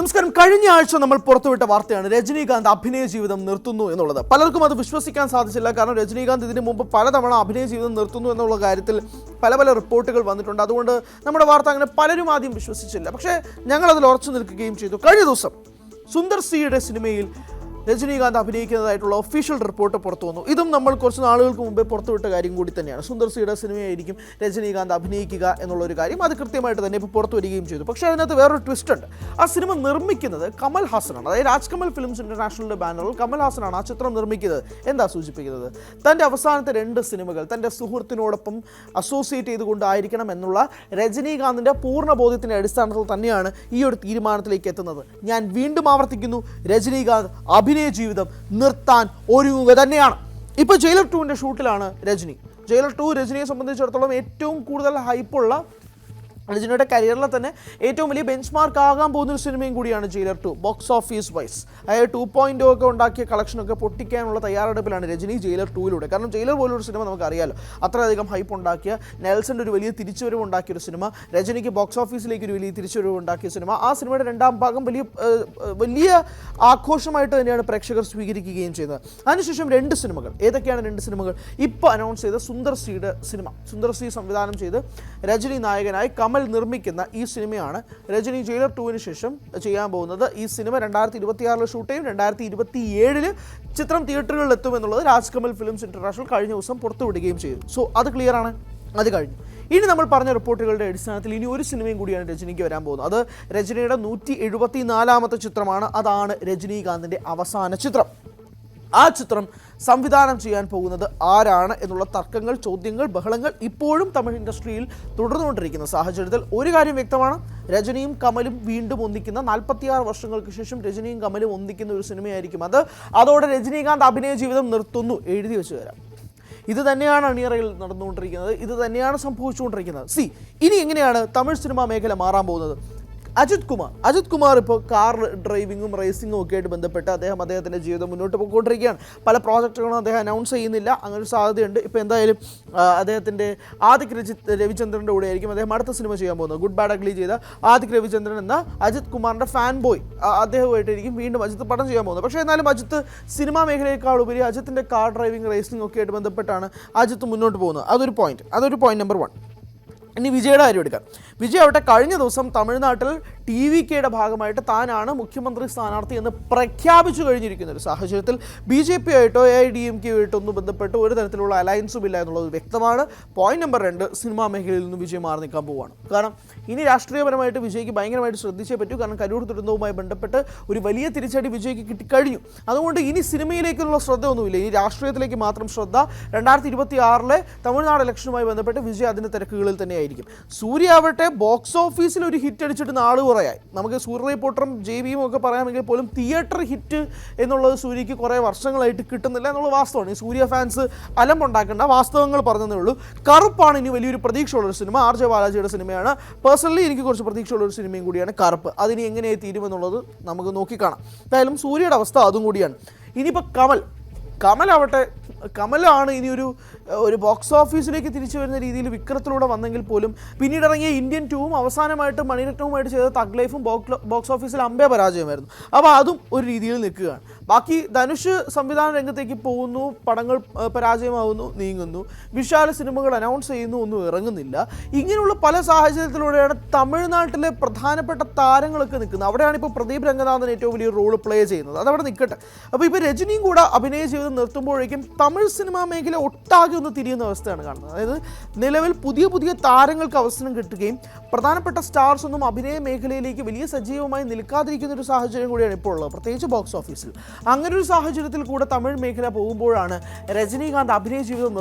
നമസ്കാരം. കഴിഞ്ഞ ആഴ്ച നമ്മൾ പുറത്തുവിട്ട വാർത്തയാണ് രജനീകാന്ത് അഭിനയ ജീവിതം നിർത്തുന്നു എന്നുള്ളത്. പലർക്കും അത് വിശ്വസിക്കാൻ സാധിച്ചില്ല. കാരണം രജനീകാന്ത് ഇതിനു മുമ്പ് പലതവണ അഭിനയ ജീവിതം നിർത്തുന്നു എന്നുള്ള കാര്യത്തിൽ പല റിപ്പോർട്ടുകൾ വന്നിട്ടുണ്ട്. അതുകൊണ്ട് നമ്മുടെ വാർത്ത അങ്ങനെ പലരും ആദ്യം വിശ്വസിച്ചില്ല. പക്ഷേ ഞങ്ങളതിൽ ഉറച്ചു നിൽക്കുകയും ചെയ്തു. കഴിഞ്ഞ ദിവസം സുന്ദർ സിയുടെ സിനിമയിൽ രജനീകാന്ത് അഭിനയിക്കുന്നതായിട്ടുള്ള ഒഫീഷ്യൽ റിപ്പോർട്ട് പുറത്തു വന്നു. ഇതും നമ്മൾ കുറച്ച് നാളുകൾക്ക് മുമ്പേ പുറത്തുവിട്ട കാര്യം കൂടി തന്നെയാണ്. സുന്ദർ സിയുടെ സിനിമയായിരിക്കും രജനീകാന്ത് അഭിനയിക്കുക എന്നുള്ളൊരു കാര്യം. അത് കൃത്യമായിട്ട് തന്നെ ഇപ്പോൾ പുറത്തു വരികയും ചെയ്തു. പക്ഷേ അതിനകത്ത് വേറൊരു ട്വിസ്റ്റ് ഉണ്ട്. ആ സിനിമ നിർമ്മിക്കുന്നത് കമൽ ഹാസനാണ്. അതായത് രാജ്കമൽ ഫിലിംസ് ഇന്റർനാഷണലിന്റെ ബാനറിൽ കമൽ ഹാസനാണ് ആ ചിത്രം നിർമ്മിക്കുന്നത്. എന്താ സൂചിപ്പിക്കുന്നത്? തൻ്റെ അവസാനത്തെ 2 സിനിമകൾ തൻ്റെ സുഹൃത്തിനോടൊപ്പം അസോസിയേറ്റ് ചെയ്തുകൊണ്ടായിരിക്കണം എന്നുള്ള രജനീകാന്തിൻ്റെ പൂർണ്ണ ബോധ്യത്തിൻ്റെ അടിസ്ഥാനത്തിൽ തന്നെയാണ് ഈ ഒരു തീരുമാനത്തിലേക്ക് എത്തുന്നത്. ഞാൻ വീണ്ടും ആവർത്തിക്കുന്നു, രജനീകാന്ത് അഭിനയ ജീവിതം നിർത്താൻ ഒരുങ്ങുക തന്നെയാണ്. ഇപ്പോൾ ജയിലർ 2ന്റെ ഷൂട്ടിലാണ് രജനി. ജയിലർ 2 രജനിയെ സംബന്ധിച്ചിടത്തോളം ഏറ്റവും കൂടുതൽ ഹൈപ്പുള്ള, രജനിയുടെ കരിയറിലെ തന്നെ ഏറ്റവും വലിയ ബെഞ്ച് മാർക്ക് ആകാൻ പോകുന്നൊരു സിനിമയും കൂടിയാണ് ജയിലർ 2 ബോക്സ് ഓഫീസ് വൈസ്. അതായത് 2.0 ഒക്കെ ഉണ്ടാക്കിയ കളക്ഷനൊക്കെ പൊട്ടിക്കാനുള്ള തയ്യാറെടുപ്പിലാണ് രജനി ജയിലർ 2യിലൂടെ. കാരണം ജയിലർ പോലൊരു സിനിമ നമുക്കറിയാമല്ലോ, അത്രയധികം ഹൈപ്പ് ഉണ്ടാക്കിയ, നെൽസൻ്റെ ഒരു വലിയ തിരിച്ചുവരവ് ഉണ്ടാക്കിയൊരു സിനിമ, രജനിക്ക് ബോക്സ് ഓഫീസിലേക്ക് ഒരു വലിയ തിരിച്ചുവരവ് ഉണ്ടാക്കിയ സിനിമ. ആ സിനിമയുടെ 2ാം ഭാഗം വലിയ ആഘോഷമായിട്ട് തന്നെയാണ് പ്രേക്ഷകർ സ്വീകരിക്കുകയും ചെയ്തത്. അതിനുശേഷം 2 സിനിമകൾ. ഏതൊക്കെയാണ് 2 സിനിമകൾ? ഇപ്പോൾ അനൗൺസ് ചെയ്ത സുന്ദർ സിയുടെ സിനിമ. സുന്ദർ സി സംവിധാനം ചെയ്ത് രജനി നായകനായി കമൽ നിർമ്മിക്കുന്ന ഈ സിനിമയാണ് രജനി ജയിലർ 2ന് ശേഷം ചെയ്യാൻ പോകുന്നത്. ഈ സിനിമ 2026 ഷൂട്ട് ചെയ്യും. 2027 ചിത്രം തിയേറ്ററുകളിൽ എത്തുമെന്നുള്ളത് രാജ്കമൽ ഫിലിംസ് ഇന്റർനാഷണൽ കഴിഞ്ഞ ദിവസം പുറത്തുവിടുകയും ചെയ്തു. സോ അത് ക്ലിയറാണ്, അത് കഴിഞ്ഞു. ഇനി നമ്മൾ പറഞ്ഞ റിപ്പോർട്ടുകളുടെ അടിസ്ഥാനത്തിൽ ഇനി ഒരു സിനിമയും കൂടിയാണ് രജനിക്ക് വരാൻ പോകുന്നത്. അത് രജനിയുടെ 174ാമത്തെ ചിത്രമാണ്. അതാണ് രജനീകാന്തിൻ്റെ അവസാന ചിത്രം. ആ ചിത്രം സംവിധാനം ചെയ്യാൻ പോകുന്നത് ആരാണ് എന്നുള്ള തർക്കങ്ങൾ, ചോദ്യങ്ങൾ, ബഹളങ്ങൾ ഇപ്പോഴും തമിഴ് ഇൻഡസ്ട്രിയിൽ തുടർന്നുകൊണ്ടിരിക്കുന്ന സാഹചര്യത്തിൽ ഒരു കാര്യം വ്യക്തമാണ്. രജനിയും കമലും വീണ്ടും ഒന്നിക്കുന്ന, 46 വർഷങ്ങൾക്ക് ശേഷം രജനിയും കമലും ഒന്നിക്കുന്ന ഒരു സിനിമയായിരിക്കും അത്. അതോടെ രജനീകാന്ത് അഭിനയ ജീവിതം നിർത്തുന്നു എഴുതി വെച്ച് തരാം. ഇത് തന്നെയാണ് അണിയറയിൽ നടന്നുകൊണ്ടിരിക്കുന്നത്. ഇത് തന്നെയാണ് സംഭവിച്ചുകൊണ്ടിരിക്കുന്നത്. ഇനി എങ്ങനെയാണ് തമിഴ് സിനിമാ മേഖല മാറാൻ പോകുന്നത്? അജിത് കുമാർ ഇപ്പോൾ കാർ ഡ്രൈവിങ്ങും റേസിങ്ങും ഒക്കെ ആയിട്ട് ബന്ധപ്പെട്ട് അദ്ദേഹത്തിൻ്റെ ജീവിതം മുന്നോട്ട് പോയിക്കൊണ്ടിരിക്കുകയാണ്. പല പ്രോജക്റ്റുകളും അദ്ദേഹം അനൗൺസ് ചെയ്യുന്നില്ല. അങ്ങനെ ഒരു സാധ്യതയുണ്ട്. ഇപ്പോൾ എന്തായാലും അദ്ദേഹത്തിൻ്റെ ആദിക് രവിചന്ദ്രൻ്റെ കൂടെ ആയിരിക്കും അദ്ദേഹം അടുത്ത സിനിമ ചെയ്യാൻ പോകുന്നത്. ഗുഡ് ബാഡ് അഗ്ലി ചെയ്ത ആദിക് രവിചന്ദ്രൻ എന്ന അജിത് കുമാറിൻ്റെ ഫാൻ ബോയ് അദ്ദേഹമായിട്ടായിരിക്കും വീണ്ടും അജിത്ത് പടം ചെയ്യാൻ പോകുന്നത്. പക്ഷേ എന്നാലും അജിത്ത് സിനിമാ മേഖലയേക്കാൾ ഉപരി അജിത്തിൻ്റെ കാർ ഡ്രൈവിംഗ് റേസിംഗ് ഒക്കെ ആയിട്ട് ബന്ധപ്പെട്ടാണ് അജിത്ത് മുന്നോട്ട് പോകുന്നത്. അതൊരു പോയിന്റ് നമ്പർ 1. ഇനി വിജയുടെ കാര്യം എടുക്കാം. വിജയ് ആവട്ടെ കഴിഞ്ഞ ദിവസം തമിഴ്നാട്ടിൽ TVKയുടെ ഭാഗമായിട്ട് താനാണ് മുഖ്യമന്ത്രി സ്ഥാനാർത്ഥി എന്ന് പ്രഖ്യാപിച്ചു കഴിഞ്ഞിരിക്കുന്ന ഒരു സാഹചര്യത്തിൽ BJP ആയിട്ടോ AIDMK ആയിട്ടോ ഒന്നും ബന്ധപ്പെട്ട് ഒരു തരത്തിലുള്ള അലയൻസും ഇല്ല എന്നുള്ളത് വ്യക്തമാണ്. പോയിന്റ് നമ്പർ 2, സിനിമാ മേഖലയിൽ നിന്ന് വിജയ് മാറി നിൽക്കാൻ പോവുകയാണ്. കാരണം ഇനി രാഷ്ട്രീയപരമായിട്ട് വിജയ്ക്ക് ഭയങ്കരമായിട്ട് ശ്രദ്ധിച്ചേ പറ്റൂ. കാരണം കരൂർ ദുരന്തവുമായി ബന്ധപ്പെട്ട് ഒരു വലിയ തിരിച്ചടി വിജയ്ക്ക് കിട്ടിക്കഴിഞ്ഞു. അതുകൊണ്ട് ഇനി സിനിമയിലേക്കുള്ള ശ്രദ്ധ ഒന്നുമില്ല. ഇനി രാഷ്ട്രീയത്തിലേക്ക് മാത്രം ശ്രദ്ധ. 2026 തമിഴ്നാട് ഇലക്ഷനുമായി ബന്ധപ്പെട്ട് വിജയ് അതിൻ്റെ തിരക്കുകളിൽ തന്നെയായിരിക്കും. സൂര്യ ആവട്ടെ ബോക്സ് ഓഫീസിൽ ഒരു ഹിറ്റ് അടിച്ചിട്ട് നാള് കുറയായി. നമുക്ക് സൂര്യ റിപ്പോർട്ടറും JBയും ഒക്കെ പറയാമെങ്കിൽ പോലും തിയേറ്റർ ഹിറ്റ് എന്നുള്ളത് സൂര്യക്ക് കുറേ വർഷങ്ങളായിട്ട് കിട്ടുന്നില്ല എന്നുള്ള വാസ്തവമാണ്. ഈ സൂര്യ ഫാൻസ് അലമ്പുണ്ടാക്കേണ്ട, വാസ്തവങ്ങൾ പറഞ്ഞതേ ഉള്ളൂ. കറുപ്പാണ് ഇനി വലിയൊരു പ്രതീക്ഷയുള്ളൊരു സിനിമ. RJ ബാലാജിയുടെ സിനിമയാണ്. പേഴ്സണലി എനിക്ക് കുറച്ച് പ്രതീക്ഷയുള്ളൊരു സിനിമയും കൂടിയാണ് കറുപ്പ്. അതിന് എങ്ങനെ തീരുമെന്നുള്ളത് നമുക്ക് നോക്കിക്കാണാം. എന്തായാലും സൂര്യയുടെ അവസ്ഥ അതും കൂടിയാണ്. ഇനിയിപ്പോൾ കമലാവട്ടെ, കമലാണ് ഇനി ഒരു ബോക്സ് ഓഫീസിലേക്ക് തിരിച്ചു വരുന്ന രീതിയിൽ വിക്രത്തിലൂടെ വന്നെങ്കിൽ പോലും പിന്നീട് ഇറങ്ങിയ ഇന്ത്യൻ 2ഉം അവസാനമായിട്ട് മണിരത്നവുമായിട്ട് ചെയ്ത തഗ് ലൈഫും ബോക്സ് ഓഫീസിൽ അമ്പേ പരാജയമായിരുന്നു. അപ്പോൾ അതും ഒരു രീതിയിൽ നിൽക്കുകയാണ്. ബാക്കി ധനുഷ് സംവിധാന രംഗത്തേക്ക് പോകുന്നു, പടങ്ങൾ പരാജയമാവുന്നു, നീങ്ങുന്നു. വിശാല സിനിമകൾ അനൗൺസ് ചെയ്യുന്നു, ഒന്നും ഇറങ്ങുന്നില്ല. ഇങ്ങനെയുള്ള പല സാഹചര്യത്തിലൂടെയാണ് തമിഴ്നാട്ടിലെ പ്രധാനപ്പെട്ട താരങ്ങളൊക്കെ നിൽക്കുന്നത്. അവിടെയാണ് ഇപ്പോൾ പ്രദീപ് രംഗനാഥൻ ഏറ്റവും വലിയ റോൾ പ്ലേ ചെയ്യുന്നത്. അതവിടെ നിൽക്കട്ടെ. അപ്പോൾ ഇപ്പോൾ രജനിയും കൂടെ അഭിനയ ജീവിതം നിർത്തുമ്പോഴേക്കും തമിഴ് സിനിമാ മേഖല ഒട്ടാകെ ഒന്ന് തിരിയുന്ന അവസ്ഥയാണ് കാണുന്നത്. അതായത് നിലവിൽ പുതിയ താരങ്ങൾക്ക് അവസരം കിട്ടുകയും പ്രധാനപ്പെട്ട സ്റ്റാർസ് ഒന്നും അഭിനയ മേഖലയിലേക്ക് വലിയ സജീവമായി നിൽക്കാതിരിക്കുന്ന ഒരു സാഹചര്യം കൂടിയാണ് ഇപ്പോൾ ഉള്ളത്, പ്രത്യേകിച്ച് ബോക്സ് ഓഫീസിൽ. അങ്ങനെ ഒരു സാഹചര്യത്തിൽ കൂടെ തമിഴ് മേഖല പോകുമ്പോഴാണ് രജനീകാന്ത് അഭിനയ ജീവിതം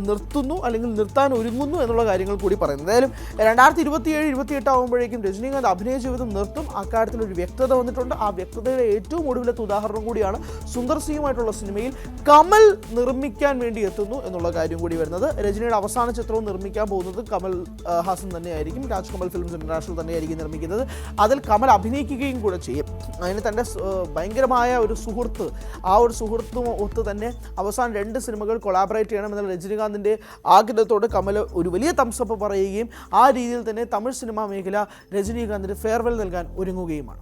നിർത്തുന്നു അല്ലെങ്കിൽ നിർത്താൻ ഒരുങ്ങുന്നു എന്നുള്ള കാര്യങ്ങൾ കൂടി പറയുന്നത്. എന്തായാലും 2027-28 ആകുമ്പോഴേക്കും രജനീകാന്ത് അഭിനയ ജീവിതം നിർത്തും. അക്കാര്യത്തിൽ ഒരു വ്യക്തത വന്നിട്ടുണ്ട്. ആ വ്യക്തതയുടെ ഏറ്റവും ഒടുവിലത്തെ ഉദാഹരണം കൂടിയാണ് സുന്ദർ സിയുമായിട്ടുള്ള സിനിമയിൽ കമൽ നിർമ്മിക്കാൻ വേണ്ടി എത്തുന്നു എന്നുള്ള കാര്യം കൂടി വരുന്നത്. രജനിയുടെ അവസാന ചിത്രവും നിർമ്മിക്കാൻ പോകുന്നത് കമൽ ഹാസൻ തന്നെയായിരിക്കും. രാജ്കമൽ ഫിലിംസ് ഇന്റർനാഷണൽ തന്നെയായിരിക്കും നിർമ്മിക്കുന്നത്. അതിൽ കമൽ അഭിനയിക്കുകയും കൂടെ ചെയ്യും. അതിന് തൻ്റെ ഭയങ്കരമായ ഒരു സുഹൃത്ത്, ആ ഒരു സുഹൃത്തും ഒത്ത് തന്നെ അവസാനം 2 സിനിമകൾ കൊളാബറേറ്റ് ചെയ്യണമെന്നുള്ള രജനീകാന്തിൻ്റെ ആഗ്രഹത്തോട് കമൽ ഒരു വലിയ തംസപ്പ് പറയുകയും ആ രീതിയിൽ തന്നെ തമിഴ് സിനിമാ മേഖല രജനീകാന്തിന് ഫെയർവെൽ നൽകാൻ ഒരുങ്ങുകയുമാണ്.